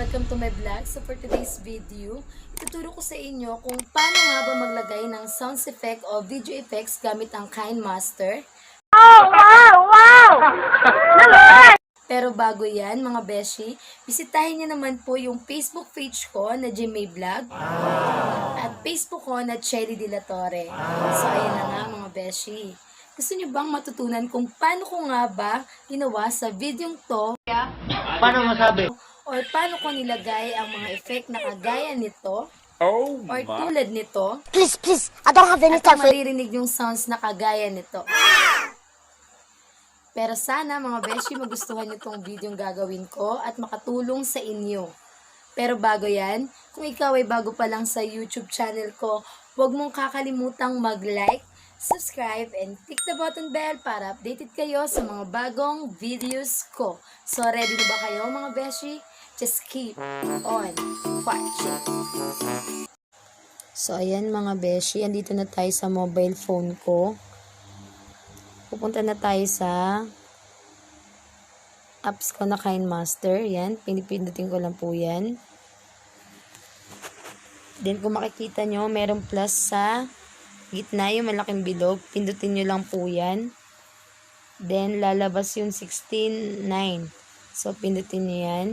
Welcome to my vlog. So for today's video, ituturo ko sa inyo kung paano nga ba maglagay ng sounds effect o video effects gamit ang KineMaster. Oh, wow! Wow! Pero bago yan, mga beshi, bisitahin niyo naman po yung Facebook page ko na Jimmy Vlog at Facebook ko na Cherry De La Torre. So ayan na nga mga beshi. Gusto niyo bang matutunan kung paano ko nga ba ginawa sa videong to? Paano masabi? Or paano ko nilagay ang mga effect na kagaya nito? Oh Or my. tulad nito? Please, I don't have any At time for maririnig yung sounds na kagaya nito. Pero sana mga beshi magustuhan nyo itong video gagawin ko at makatulong sa inyo. Pero bago yan, kung ikaw ay bago pa lang sa YouTube channel ko, huwag mong kakalimutang mag-like, subscribe, and click the button bell para updated kayo sa mga bagong videos ko. So ready na ba kayo mga beshi? Just keep on watching. So ayan mga beshi, andito na tayo sa mobile phone ko. Pupunta na tayo sa apps ko na KineMaster. Yan, pinipindutin ko lang po yan. Then kung makikita nyo, merong plus sa gitna, yung malaking bilog. Pindutin nyo lang po yan. Then lalabas yung 16:9. So pindutin nyo yan.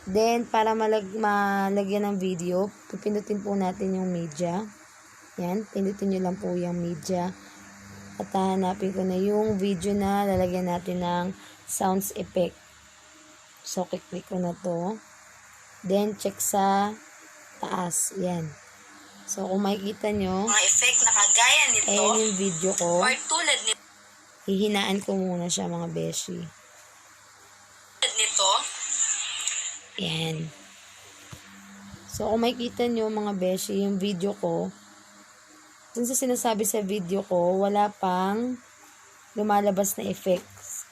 Then para malagyan ng video, pipindutin po natin yung media. Yan, pindutin nyo lang po yung media. At hahanapin ko na yung video na lalagyan natin ng sounds effect. So, click ko na to. Then, check sa taas. Yan. So, kung makikita nyo, Mga effect na kagaya nito, ayan yung video ko. or tulad Hihinaan ko muna siya mga beshi. nito, Yan. So, kung makikita nyo mga beshi, yung video ko, dun sa sinasabi sa video ko, wala pang lumalabas na effects.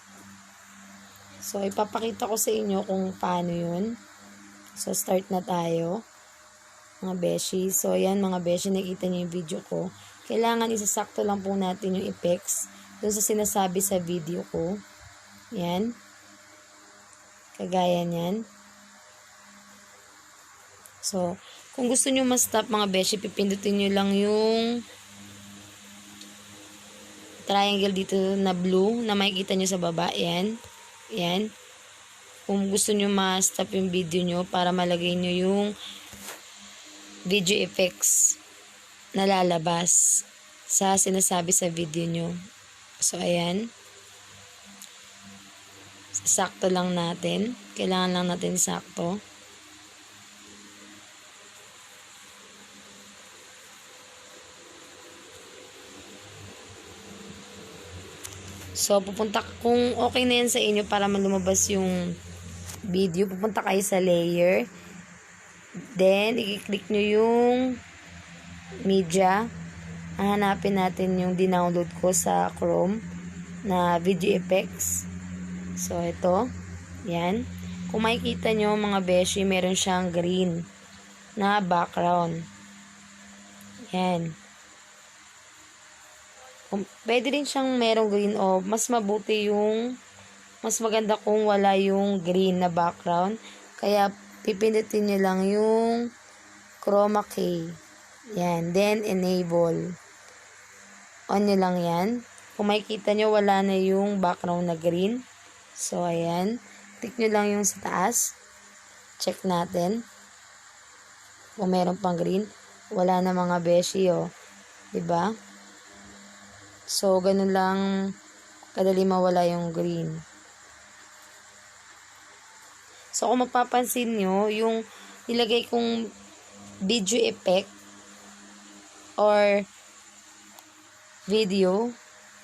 So, ipapakita ko sa inyo kung paano yun. So, start na tayo. Mga beshi. So, ayan mga beshi, nakita nyo yung video ko. Kailangan isasakto lang po natin yung effects dun sa sinasabi sa video ko. Yan. Kagaya nyan. So, kung gusto nyo ma-stop mga beshi, pipindutin nyo lang yung triangle dito na blue na makikita nyo sa baba. Yan. Yan. Kung gusto nyo ma-stop yung video nyo para malagay nyo yung video effects na lalabas sa sinasabi sa video nyo. So, ayan. Sakto lang natin. Kailangan lang natin sakto. So, kung okay na yan sa inyo para lumabas yung video, pupunta kayo sa layer. Then, i-click nyo yung media. Hanapin natin yung dinownload ko sa Chrome na video effects. So, ito. Yan. Kung makikita nyo mga beshi, meron siyang green na background. Yan. Pwede rin siyang merong green o mas mabuti yung mas maganda kung wala yung green na background. Kaya pipindutin nyo lang yung chroma key. Yan. Then enable. On nyo lang yan. Kung makikita nyo wala na yung background na green. So ayan. Click nyo lang yung sa taas. Check natin. Kung meron pang green. Wala na mga beshi o. Diba? So, ganun lang kadali mawala yung green. So, kung mapapansin nyo, yung nilagay kong video effect or video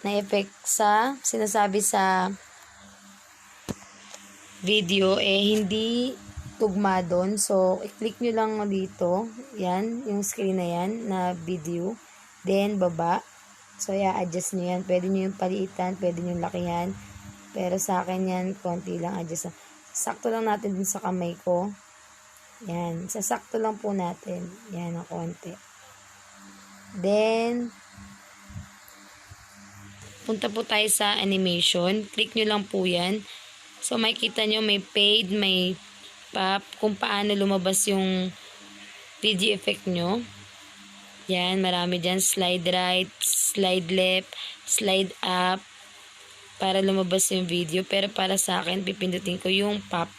na effect sa sinasabi sa video, hindi tugma doon. So, i-click nyo lang dito. Yan, yung screen na yan na video. Then, baba. So, i-adjust nyo yan. Pwede nyo yung paliitan, pwede nyo yung lakihan. Pero sa akin yan, konti lang adjust. Sakto lang natin dun sa kamay ko. Yan. Sasakto lang po natin. Yan, ang konti. Then, punta po tayo sa animation. Click nyo lang po yan. So, makikita nyo may fade, may pop, kung paano lumabas yung video effect nyo. Yan, marami dyan. Slide right, slide left, slide up, para lumabas yung video. Pero para sa akin, pipindutin ko yung pop.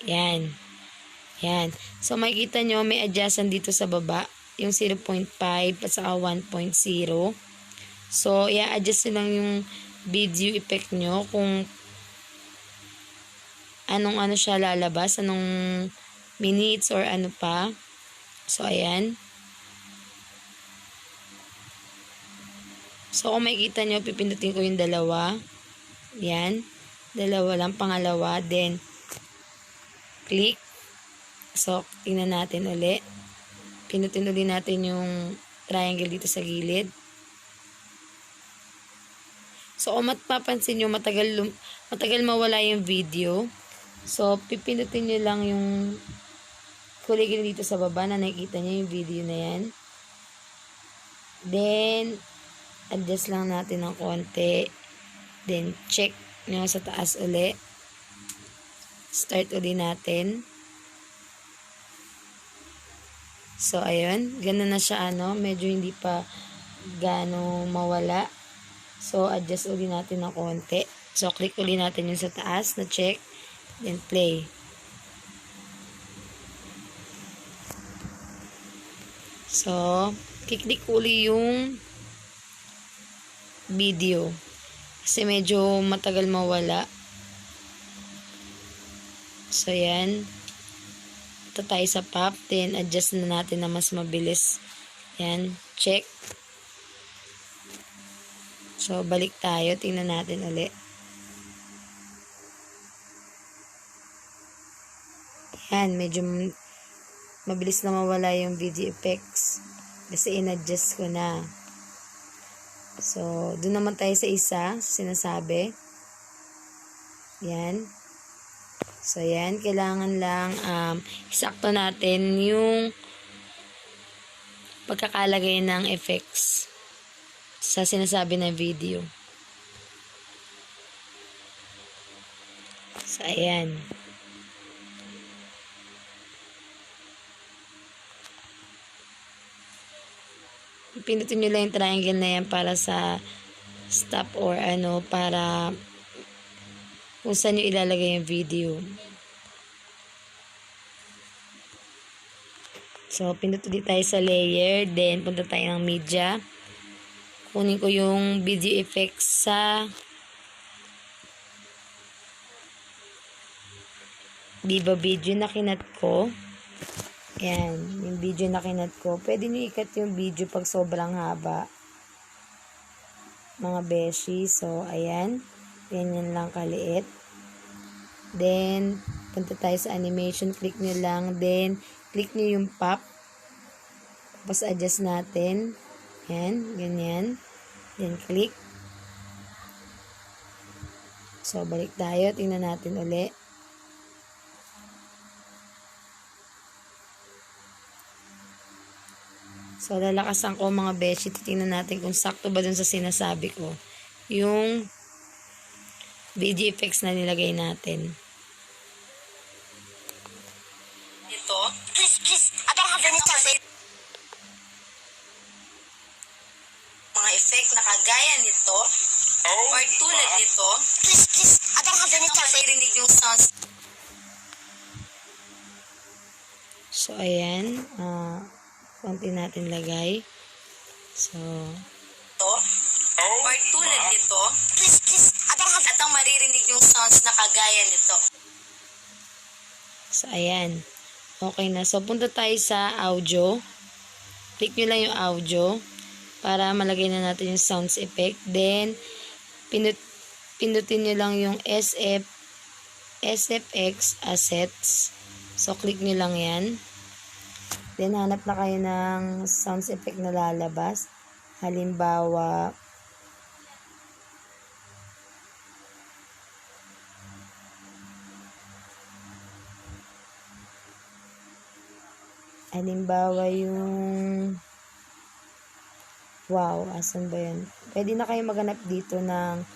Yan. Yan. So, makikita nyo, may adjustan dito sa baba. Yung 0.5 at saka 1.0. So, i-adjust nyo lang yung video effect nyo kung anong siya lalabas, anong minutes or ano pa. So, ayan. So, kung makikita nyo, pipindutin ko yung dalawa. Yan. Dalawa lang, pangalawa. Then, click. So, tingnan natin uli. Pindutin ulit natin yung triangle dito sa gilid. So, kung mapapansin nyo, matagal mawala yung video. So, pipindutin nyo lang yung kuligin dito sa baba na nakikita nyo yung video na yan. Then, adjust lang natin ng konti. Then, check nyo sa taas uli. Start uli natin. So, ayun. Ganun na siya, medyo hindi pa gano mawala. So, adjust uli natin ng konti. So, click uli natin yung sa taas na check. Then, play. So, kiklik uli yung video. Kasi medyo matagal mawala. So, yan. Ito tayo sa pop. Then, adjust na natin na mas mabilis. Yan. Check. So, balik tayo. Tingnan natin ulit. Yan. Medyo mabilis na mawala yung video effects. Kasi in-adjust ko na. So, doon naman tayo sa isa. Sinasabi. Yan. So, yan. Kailangan lang isakto natin yung pagkakalagay ng effects sa sinasabi na video. So, ayan. Pinutin nyo lang yung triangle na yan para sa stop or para kung saan nyo ilalagay yung video. So, pindutin ulit tayo sa layer. Then, punta tayo ng media. Kunin ko yung video effects sa Viva video na kinat ko. Yan, yung video na kinat ko. Pwede nyo ikat yung video pag sobrang haba. Mga beshies. So, ayan. Ganyan lang kaliit. Then, punta tayo sa animation. Click nyo lang. Then, click nyo yung pop. Tapos, adjust natin. Yan, ganyan. Then, click. So, balik tayo. Tingnan natin uli. So, lalakasan ko mga beshi. Titingnan natin kung sakto ba dun sa sinasabi ko. Yung video effects na nilagay natin. Ito. Please, I don't have any time. Mga effect na kagaya nito. Or tulad nito. Please, I don't have any time. Maririnig yung sounds. So, ayan. Konti natin lagay. So, ito. Or tulad nito. Please, I don't have. At ang maririnig yung sounds na kagaya nito. So, ayan. Okay na. So, punta tayo sa audio. Click nyo lang yung audio para malagay na natin yung sounds effect. Then, pindutin nyo lang yung SFX assets. So, click nyo lang yan. Then, hanap na kayo ng sounds effect na lalabas. Halimbawa, yung wow, asan ba yan? Pwede na kayo maghanap dito ng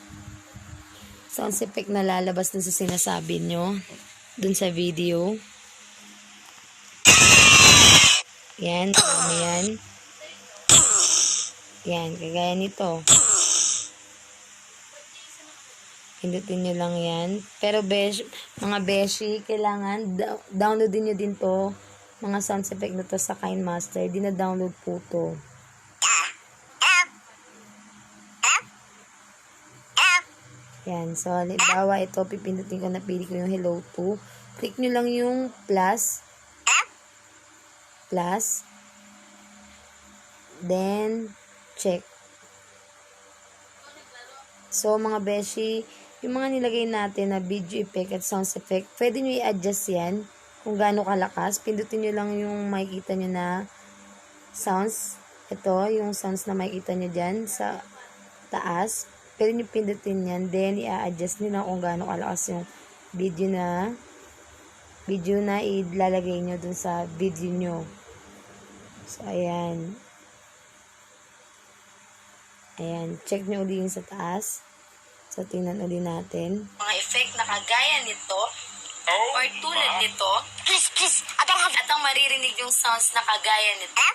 sound effect na lalabas dun sa sinasabi nyo. Dun sa video. Yan, yan. Yan, kagaya nito. Pindutin nyo lang yan. Pero mga beshi, kailangan downloadin nyo din to. Mga sound effect na to sa KineMaster. Dina-download po to. Yan. So, halimbawa ito, pipindutin ko, napili ko yung hello to. Click nyo lang yung plus. Plus. Then, check. So, mga beshi, yung mga nilagay natin na video effect at sound effect, pwede nyo i-adjust yan kung gaano kalakas. Pindutin nyo lang yung makikita nyo na sounds. Ito, yung sounds na makikita nyo dyan sa taas. Pwede nyo pindutin yan. Then, i-adjust nyo lang kung gaano kalakas yung video na ilalagay nyo dun sa video nyo. So, ayan. Ayan, check nyo uli yung sa taas. So, tingnan uli natin. Mga effect na kagaya nito, or tulad nito, Please, I don't have... at ang maririnig yung sounds na kagaya nito.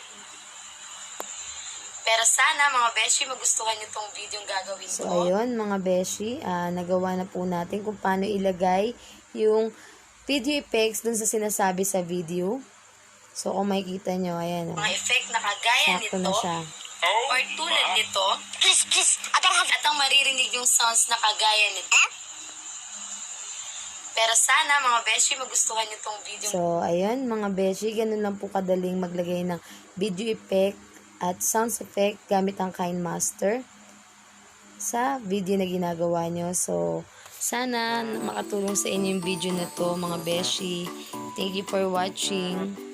Pero sana, mga beshi, magustuhan nyo tong video yung gagawin ko. So, ayun, mga beshi, nagawa na po natin kung paano ilagay yung video effects dun sa sinasabi sa video. So, kung makikita nyo, ayan. Mga effect na kagaya nito, na siya. Or tulad nito, Please, I don't have... at ang maririnig yung sounds na kagaya nito. Pero sana, mga beshi, magustuhan nyo tong video. So, ayun, mga beshi, ganun lang po kadaling maglagay ng video effect at sound effect gamit ang KineMaster sa video na ginagawa nyo. So, sana makatulong sa inyo yung video na to, mga beshi. Thank you for watching.